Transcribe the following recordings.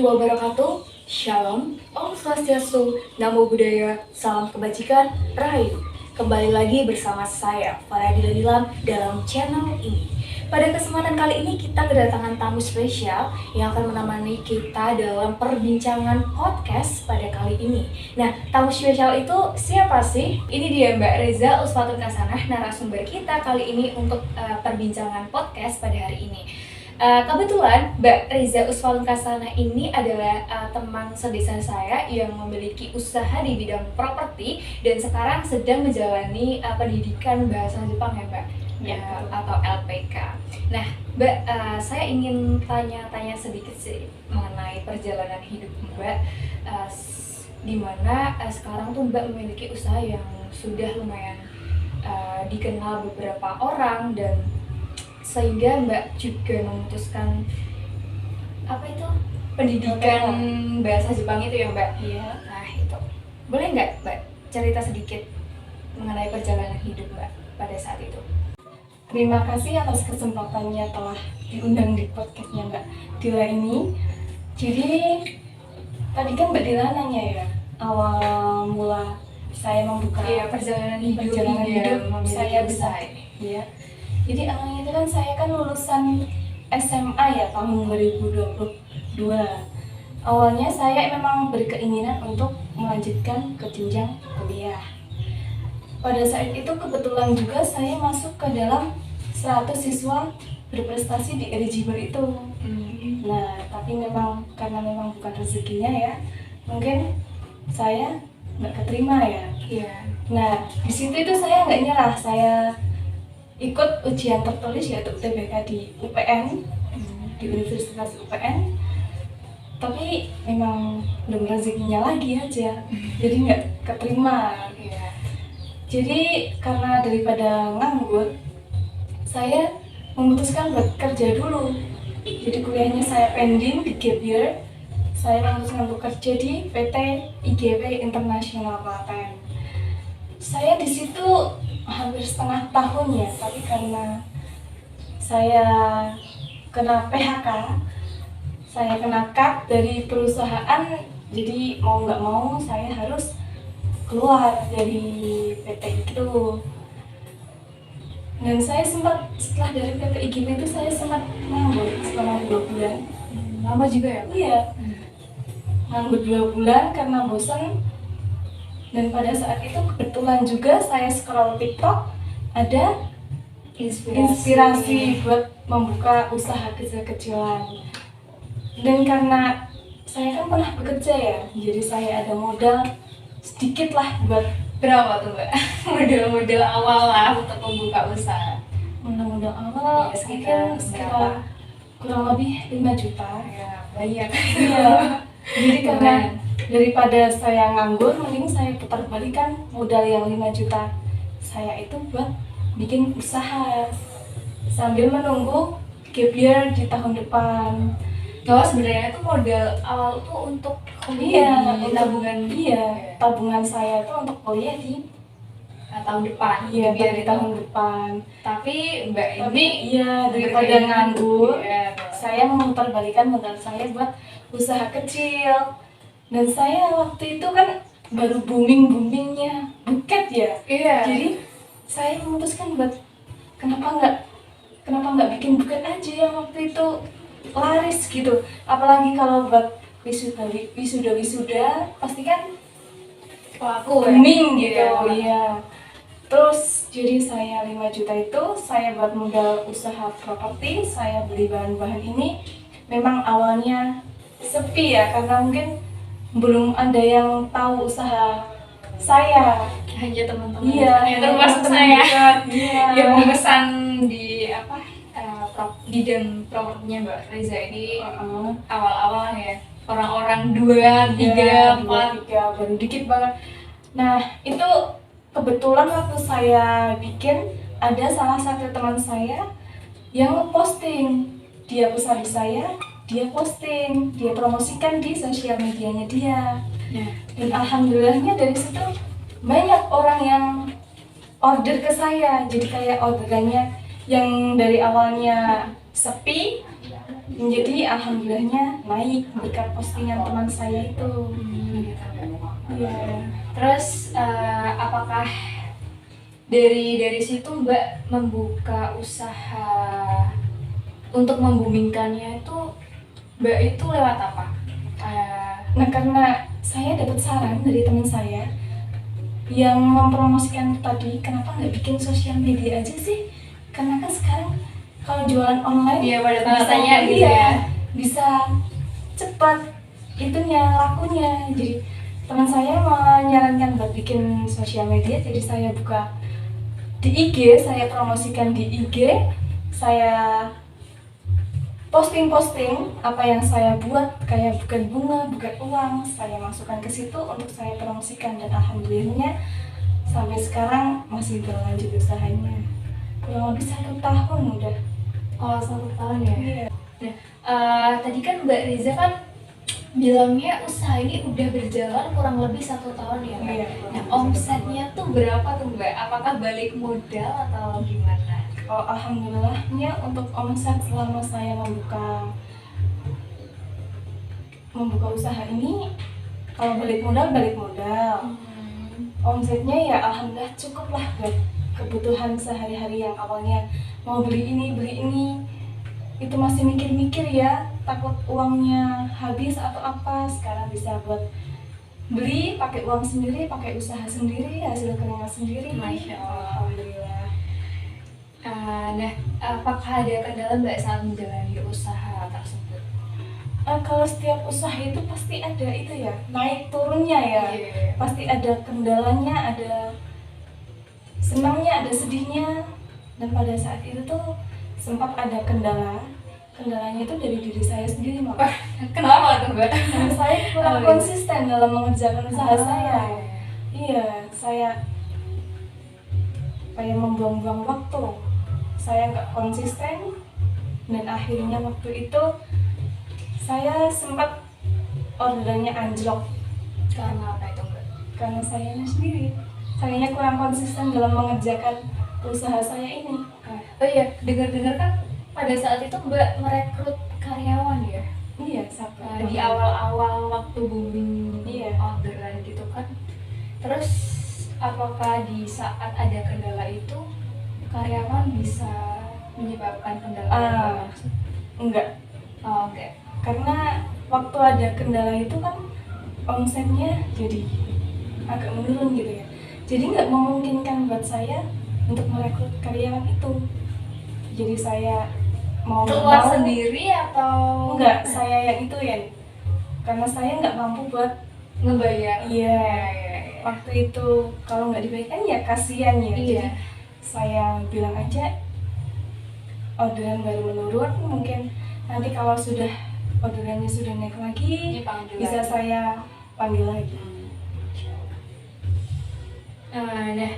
wabarakatuh. Shalom, Om Swastiastu, Namo Buddhaya, Salam Kebajikan, Rahayu. Kembali lagi bersama saya, Faradila Nilam, dalam channel ini. Pada kesempatan kali ini kita kedatangan tamu spesial yang akan menemani kita dalam perbincangan podcast pada kali ini. Nah, tamu spesial itu siapa sih? Ini dia Mbak Reza Uswatul Kasanah, narasumber kita kali ini untuk perbincangan podcast pada hari ini. Kebetulan Mbak Reza Uswatul Kasanah ini adalah teman sedesa saya yang memiliki usaha di bidang properti dan sekarang sedang menjalani pendidikan bahasa Jepang ya Mbak? Ya, atau LPK. Nah, Mbak, saya ingin tanya-tanya sedikit sih mengenai perjalanan hidup Mbak, di mana sekarang tuh Mbak memiliki usaha yang sudah lumayan dikenal beberapa orang, dan sehingga Mbak juga memutuskan pendidikan bahasa Jepang itu ya Mbak? Iya. Nah itu, boleh nggak Mbak cerita sedikit mengenai perjalanan hidup Mbak pada saat itu? Terima kasih atas kesempatannya telah diundang di podcastnya Mbak Dila ini. Jadi tadi kan Mbak Dila nanya ya, awal mula saya membuka perjalanan hidup saya besar. Iya. Jadi awalnya itu kan saya kan lulusan SMA ya tahun 2022. Awalnya saya memang berkeinginan untuk melanjutkan ke jenjang kuliah. Pada saat itu kebetulan juga saya masuk ke dalam 100 siswa berprestasi di eligible itu. Nah, tapi memang karena memang bukan rezekinya ya, mungkin saya nggak keterima ya. Iya. Nah, di situ itu saya nggak nyerah, saya ikut ujian tertulis yaitu UTBK di UPN, di Universitas UPN. Tapi memang belum rezekinya lagi aja, jadi nggak keterima. Iya. Jadi karena daripada nganggur, saya memutuskan buat kerja dulu. Jadi kuliahnya saya pending di gap year. Saya memutuskan untuk kerja di PT IGW International Klaten. Saya di situ hampir setengah tahun ya, tapi karena saya kena PHK, saya kena cut dari perusahaan, jadi mau nggak mau saya harus keluar dari PT itu. Dan saya sempat setelah dari PT IGW itu saya sempat nganggur selama 2 bulan. Lama juga ya? Iya, nganggur 2 bulan karena bosan. Dan pada saat itu kebetulan juga saya scroll TikTok, ada inspirasi buat membuka usaha kecil-kecilan. Dan karena saya kan pernah bekerja ya, jadi saya ada modal sedikit lah. Buat berapa tuh Mbak? Modal awal lah untuk membuka usaha. modal awal Ya, sekitar kurang lebih 5 juta. Ya, banyak. Iya. Jadi karena daripada saya nganggur, mending saya putar balikan modal yang 5 juta saya itu buat bikin usaha sambil menunggu gap year di tahun depan. Kalau sebenarnya itu modal awal tuh untuk Iya, di tabungan. Tabungan saya itu untuk kuliah di Tahun depan. Iya, biar di tahun depan. Tapi Mbak ini Daripada nganggur, iya, saya memutar balikan modal saya buat usaha kecil. Dan saya waktu itu kan baru boomingnya buket ya. Iya. Jadi saya memutuskan buat kenapa nggak bikin buket aja yang waktu itu laris gitu. Apalagi kalau buat wisuda pasti kan Pelaku booming gitu. Iya. Iya. Terus jadi saya 5 juta itu saya buat modal usaha properti, saya beli bahan-bahan ini. Memang awalnya sepi ya, karena mungkin belum ada yang tahu usaha saya. Hanya teman-teman. Iya, termasuk teman-teman saya. dekat. Iya. Yang memesan di bidang propertinya Mbak Reza ini awal-awal ya. Orang-orang 2, 3, 4 baru dikit banget. Nah, itu kebetulan waktu saya bikin, ada salah satu teman saya yang posting, dia pesan di saya, dia posting, dia promosikan di sosial medianya dia. Dan alhamdulillahnya dari situ banyak orang yang order ke saya. Jadi kayak orderannya yang dari awalnya sepi Jadi alhamdulillahnya naik berkat postingan teman saya itu. Gitu. Iya. Terus apakah dari situ Mbak membuka usaha untuk membumingkannya itu, Mbak itu lewat apa? Nah, karena saya dapat saran dari teman saya yang mempromosikan tadi, kenapa nggak bikin sosial media aja sih? Karena kan sekarang kalau jualan online Iya, pada bisa, tanya gitu iya, ya. bisa cepat itunya lakunya. Jadi teman saya menyarankan buat bikin sosial media, jadi saya buka di IG, saya promosikan di IG, saya posting apa yang saya buat, kayak bukan bunga, bukan uang, saya masukkan ke situ untuk saya promosikan, dan alhamdulillahnya sampai sekarang masih berlanjut usahanya. Kurang lebih 1 tahun udah. Oh, 1 tahun ya. Iya. Nah, tadi kan Mbak Riza kan bilangnya usaha ini udah berjalan kurang lebih 1 tahun ya, Mbak. Iya. Nah, omsetnya tuh berapa tuh Mbak? Apakah balik modal atau gimana? Oh, alhamdulillahnya untuk omset selama saya membuka usaha ini, kalau balik modal, omsetnya ya alhamdulillah cukup lah buat kebutuhan sehari-hari. Yang awalnya mau beli ini itu masih mikir-mikir ya, takut uangnya habis atau apa, sekarang bisa buat beli pakai uang sendiri, pakai usaha sendiri, hasil keringat sendiri. Masya Allah. Alhamdulillah. Nah, apakah ada kendala Mbak saat menjalani usaha tersebut? Kalau setiap usaha itu pasti ada itu ya, naik turunnya ya. Iya. Pasti ada kendalanya, ada senangnya, ada sedihnya. Dan pada saat itu tuh sempat ada kendalanya itu dari diri saya sendiri, malah. Kenapa tuh Mbak? Karena saya kurang konsisten dalam mengerjakan usaha saya. Iya, saya kayak membuang-buang waktu. Saya nggak konsisten, dan akhirnya waktu itu saya sempat orderannya anjlok. Karena apa itu Mbak? Karena sayanya kurang konsisten dalam mengerjakan usaha saya ini. Oh iya, dengar-dengar kan pada saat itu Mbak merekrut karyawan ya? Iya, sabar. Di awal-awal waktu booming Iya. orderan gitu kan. Terus apakah di saat ada kendala itu karyawan bisa menyebabkan kendala? Enggak. Oh, enggak. Karena waktu ada kendala itu kan omsetnya jadi agak menurun gitu ya. Jadi nggak memungkinkan buat saya untuk merekrut karyawan itu. Jadi saya mau Keluar sendiri atau enggak, saya yang itu ya. Karena saya nggak mampu buat ngebayar? Iya. Waktu itu kalau nggak dibayarkan ya kasihan ya. Iya. Jadi saya bilang aja orderan baru menurun, mungkin nanti kalau sudah orderannya sudah naik lagi, Dipanggil bisa lagi. saya panggil lagi. Nah,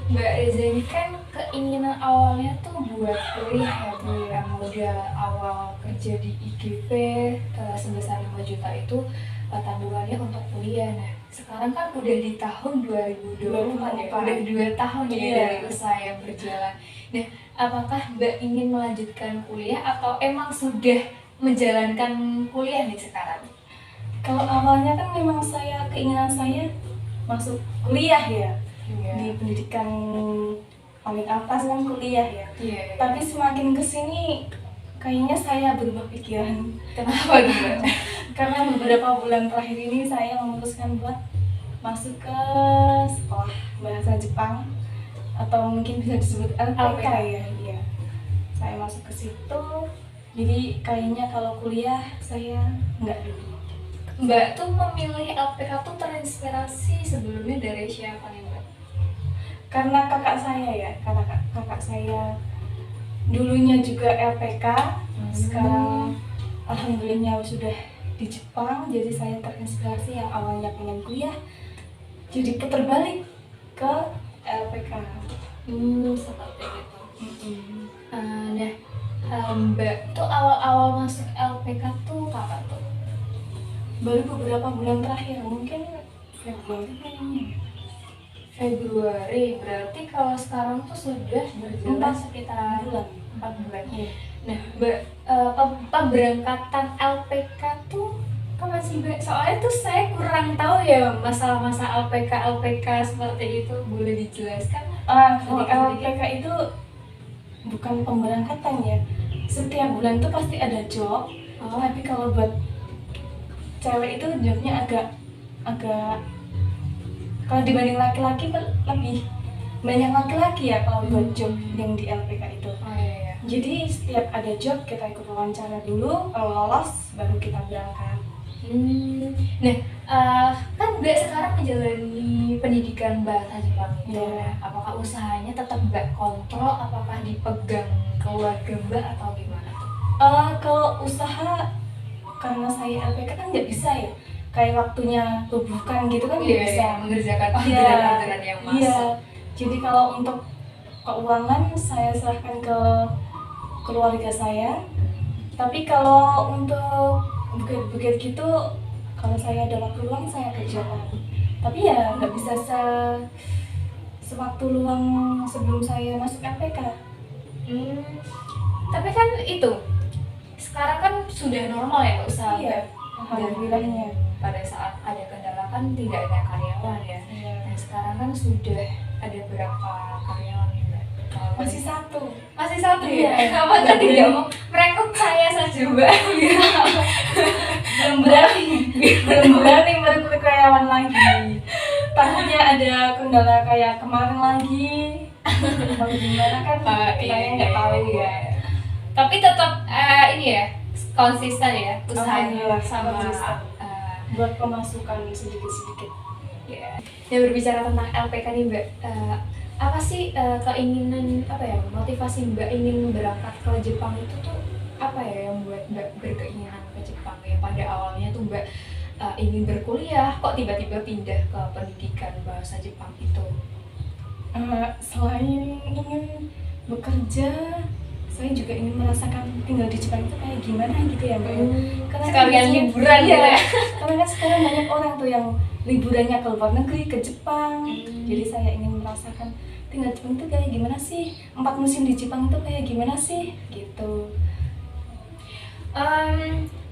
Mbak Reza ini kan keinginan awalnya tuh buat kuliah ya Bu, yang modal awal kerja di IGP sebesar 5 juta itu tabungannya untuk kuliah. Nah, sekarang kan udah di tahun 2024 ya, udah 2 tahun ya Iya. dari usaha yang berjalan. Nah, apakah Mbak ingin melanjutkan kuliah atau emang sudah menjalankan kuliah nih sekarang? Kalau awalnya kan memang keinginan saya masuk kuliah ya, Iya. di pendidikan paling atas kan kuliah ya. Iya. Tapi semakin kesini kayaknya saya berubah pikiran. Kenapa gitu? Karena beberapa bulan terakhir ini saya memutuskan buat masuk ke sekolah bahasa Jepang, atau mungkin bisa disebut LPK ya. Iya. Saya masuk ke situ. Jadi kayaknya kalau kuliah saya nggak dulu. Mbak tuh memilih LPK tuh terinspirasi sebelumnya dari siapa nih Mbak? Karena kakak saya ya, karena kakak saya dulunya juga LPK, sekarang alhamdulillahnya sudah di Jepang, jadi saya terinspirasi yang awalnya pengen kuliah, jadi putar balik ke LPK. Seperti itu. Nah, Mbak tuh awal-awal masuk LPK tuh kapan tuh? Baru beberapa bulan terakhir, mungkin Februari kayaknya. Februari, berarti kalau sekarang tuh sudah berjalan Empat sekitar bulan. 4 bulan. Iya. Nah, Mbak, pemberangkatan LPK tuh kapan sih Mbak? Soalnya tuh saya kurang tahu ya masalah-masalah LPK seperti itu, boleh dijelaskan? Kalau LPK itu bukan pemberangkatan ya. Setiap bulan tuh pasti ada job. Tapi kalau buat cewek itu jobnya agak kalau dibanding laki-laki lebih banyak laki-laki ya kalau buat job yang di LPK itu. Oh iya. Jadi setiap ada job kita ikut wawancara dulu, kalau lolos baru kita berangkat. Nah, kan Mbak sekarang menjalani pendidikan bahasa Jepang itu. Iya. Apakah usahanya tetap Mbak kontrol? Apakah dipegang keluarga Mbak atau gimana tuh? Kalau usaha karena saya LPK kan nggak bisa ya, kayak waktunya bukan gitu kan nggak bisa mengerjakan Iya, orderan-orderan yang masuk. iya. Jadi kalau untuk keuangan saya serahkan ke keluarga saya. Tapi kalau untuk buket gitu, kalau saya ada waktu luang saya kerjakan. Tapi ya nggak bisa sewaktu luang sebelum saya masuk LPK. Tapi kan itu sekarang kan sudah normal ya usaha. Iya, alhamdulillahnya. Pada saat ada kendala kan tidak ada karyawan ya. Iya. Nah sekarang kan sudah ada berapa karyawan nih Mbak? Masih satu. Masih satu Iya. ya? Apa tadi nggak mau merekrut saya saja Mbak? belum berani merekrut karyawan lagi. Takutnya ada kendala kayak kemarin lagi. Kalau gimana kan kita nggak tahu ya. Tapi tetap ini ya konsisten ya usahanya Alhamdulillah, sama konsisten. Buat pemasukan sedikit-sedikit. ya. Yang berbicara tentang LPK nih Mbak, apa sih keinginan apa ya motivasi Mbak ingin berangkat ke Jepang itu tuh apa ya yang buat Mbak berkeinginan ke Jepang ya? Pada awalnya tuh Mbak ingin berkuliah, kok tiba-tiba pindah ke pendidikan bahasa Jepang itu? Selain ingin bekerja, saya juga ingin merasakan tinggal di Jepang itu kayak gimana gitu ya Mbak. Karena Sekalian kan liburan iya, gitu ya. karena kan sekarang banyak orang tuh yang liburannya ke luar negeri, ke Jepang. Jadi saya ingin merasakan tinggal di Jepang itu kayak gimana sih, 4 musim di Jepang itu kayak gimana sih gitu.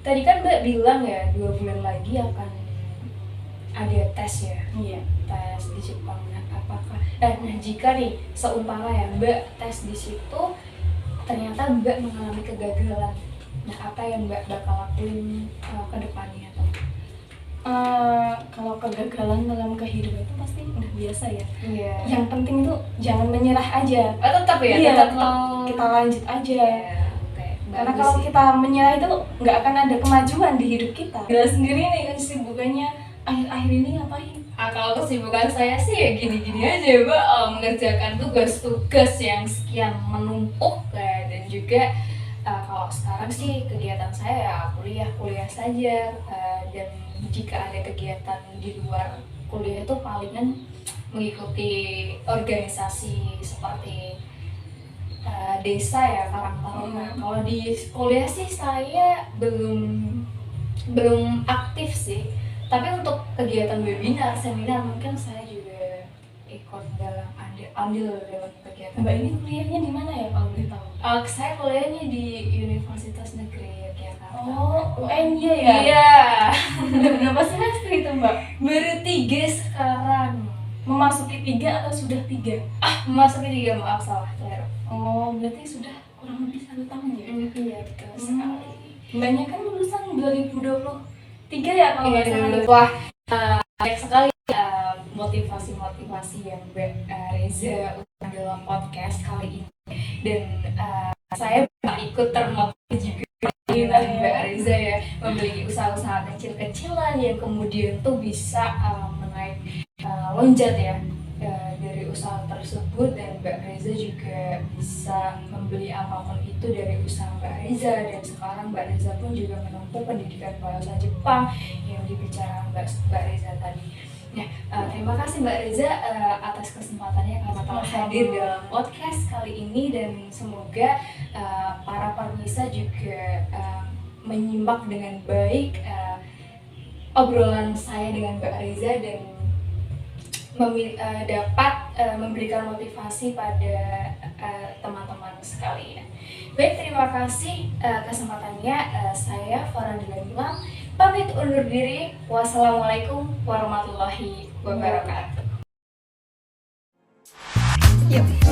Tadi kan Mbak bilang ya 2 bulan lagi akan ada tes ya. Iya. Tes di Jepang. Nah, apakah nah jika nih seumpama ya Mbak tes di situ ternyata Mbak mengalami kegagalan, nah apa yang Mbak bakal lakuin ke depannya tuh? Kalau kegagalan dalam kehidupan itu pasti udah biasa ya. Iya. Yang penting tuh jangan menyerah aja. Tetap ya, Iya, tetap kita lanjut aja. Karena bagus kalau sih. kita menyerah itu nggak akan ada kemajuan di hidup kita. Kita sendiri nih kesibukannya akhir-akhir ini ngapain? Kalau kesibukan saya sih ya gini-gini aja Mbak, mengerjakan tugas-tugas yang sekian menumpuk dan juga kalau sekarang sih kegiatan saya ya kuliah saja, dan jika ada kegiatan di luar kuliah itu palingan mengikuti organisasi seperti desa ya, Karang Taruna. Kalau di kuliah sih saya belum aktif sih. Tapi untuk kegiatan webinar, seminar mungkin saya juga ikut andil dalam kegiatan. Mbak ini kuliahnya di mana ya kalau boleh tahu? Saya kuliahnya di Universitas Negeri Yogyakarta. Oh, UNY ya? Iya. Udah berapa semester itu Mbak? Baru 3 sekarang. Memasuki 3 atau sudah 3? Memasuki 3, maaf salah. Oh, berarti sudah kurang lebih 1 tahun ya? Iya, betul sekali. Mbaknya kan lulusan 2023 ya kalau nggak salah. Wah, banyak sekali motivasi-motivasi yang Mbak Reza utarakan dalam podcast kali ini, dan saya ikut termotivasi juga dengan Mbak Reza ya, memiliki usaha-usaha kecil-kecilan yang kemudian tuh bisa menaik lonjat ya dari usaha tersebut, dan Mbak Reza juga bisa membeli apapun itu dari usaha Mbak Reza, dan sekarang Mbak Reza pun juga menempuh pendidikan bahasa Jepang yang dibicarakan Mbak Reza tadi. Nah, terima kasih Mbak Reza atas kesempatannya karena telah hadir dalam podcast kali ini, dan semoga para pemirsa juga menyimak dengan baik obrolan saya dengan Mbak Reza dan dapat memberikan motivasi pada teman-teman sekalian. Baik, terima kasih kesempatannya. Saya Farah Dilan pamit undur diri. Wassalamualaikum warahmatullahi wabarakatuh. Yuk.